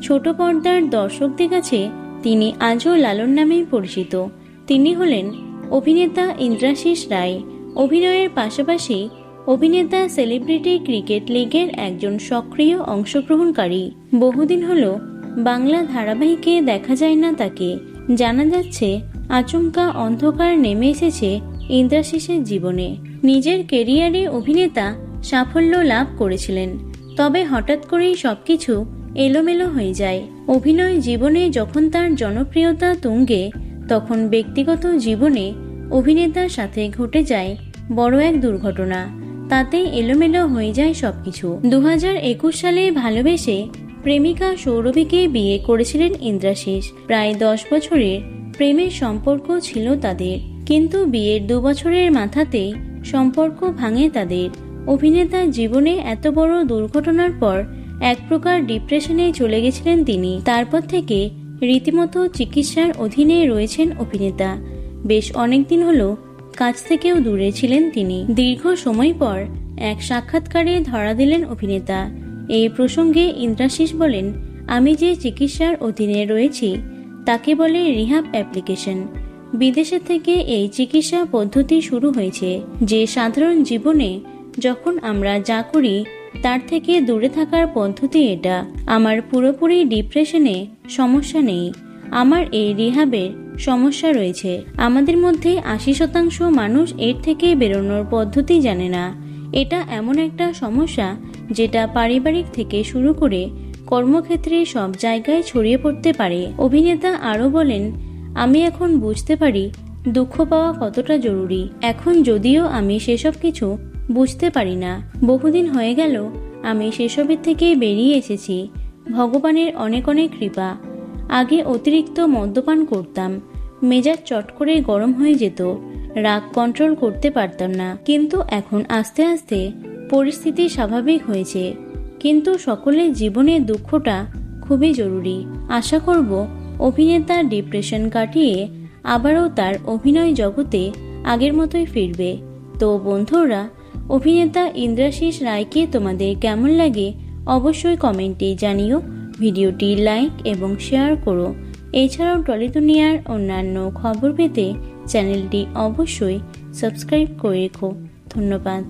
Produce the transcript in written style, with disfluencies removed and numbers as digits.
ছোট পর্দার দর্শকদের কাছে তিনি আজও লালন নামেই পরিচিত। তিনি হলেন অভিনেতা ইন্দ্রাশিস রায়। অভিনয়ের পাশাপাশি অভিনেতা সেলিব্রিটি ক্রিকেট লিগের একজন সক্রিয় অংশগ্রহণকারী। বহুদিন হলো বাংলা ধারাবাহিকে দেখা যায় না তাকে। জানা যাচ্ছে আচমকা অন্ধকার নেমে এসেছে ইন্দ্রাশিসের জীবনে। নিজের কেরিয়ারে অভিনেতা সাফল্য লাভ করেছিলেন, তবে হঠাৎ করেই সবকিছু এলোমেলো হয়ে যায়। অভিনয় জীবনে যখন তার জনপ্রিয়তা তুঙ্গে, তখন ব্যক্তিগত জীবনে অভিনেতার সাথে ঘটে যায় বড় এক দুর্ঘটনা। তাতেই এলোমেলো হয়ে যায় সবকিছু। 2021 সালে ভালোবেসে প্রেমিকা সৌরভীকে বিয়ে করেছিলেন ইন্দ্রাশিস। প্রায় 10 বছরের প্রেমের সম্পর্ক ছিল তাদের, কিন্তু বিয়ের 2 বছরের মাথাতেই সম্পর্ক ভাঙে তাদের। অভিনেতার জীবনে এত বড় দুর্ঘটনার পর এক প্রকার ডিপ্রেশনে চলে গেছিলেন তিনি। তারপর থেকে রীতিমতো চিকিৎসার অধীনে রয়েছেন অভিনেতা। বেশ অনেকদিন হলো কাজ থেকেও দূরে ছিলেন তিনি। দীর্ঘ সময় পর এক সাক্ষাৎকারে ধরা দিলেন অভিনেতা। এই প্রসঙ্গে ইন্দ্রাশিস বলেন, আমি যে চিকিৎসার অধীনে রয়েছি তাকে বলে রিহ্যাব অ্যাপ্লিকেশন। বিদেশে থেকে এই চিকিৎসা পদ্ধতি শুরু হয়েছে, যে সাধারণ জীবনে যখন আমরা যা করি তার থেকে দূরে থাকার পদ্ধতি এটা। আমার পুরোপুরি ডিপ্রেশনে সমস্যা নেই, আমার এই রিহ্যাবের সমস্যা রয়েছে। আমাদের মধ্যে 80% মানুষ এর থেকে বেরোনোর পদ্ধতি জানে না। এটা এমন একটা সমস্যা যেটা পারিবারিক থেকে শুরু করে কর্মক্ষেত্রে সব জায়গায় ছড়িয়ে পড়তে পারে। অভিনেতা আরও বলেন, আমি এখন বুঝতে পারি দুঃখ পাওয়া কতটা জরুরি। এখন যদিও আমি সেসব কিছু বুঝতে পারি না, বহুদিন হয়ে গেল আমি সেসবের থেকে বেরিয়ে এসেছি। ভগবানের অনেক অনেক কৃপা। আগে অতিরিক্ত মদ্যপান করতাম, মেজাজ চট করে গরম হয়ে যেত, রাগ কন্ট্রোল করতে পারতাম না। কিন্তু এখন আস্তে আস্তে পরিস্থিতি স্বাভাবিক হয়েছে। কিন্তু সকলের জীবনে দুঃখটা খুবই জরুরি। আশা করব অভিনেতার ডিপ্রেশন কাটিয়ে আবারও তার অভিনয় জগতে আগের মতোই ফিরবে। তো বন্ধুরা, অভিনেতা ইন্দ্রাশিস রায়কে তোমাদের কেমন লাগে অবশ্যই কমেন্টে জানিও। ভিডিওটি লাইক এবং শেয়ার করো। এছাড়াও টলি দুনিয়ার অন্যান্য খবর পেতে চ্যানেলটি অবশ্যই সাবস্ক্রাইব করে রেখো। ধন্যবাদ।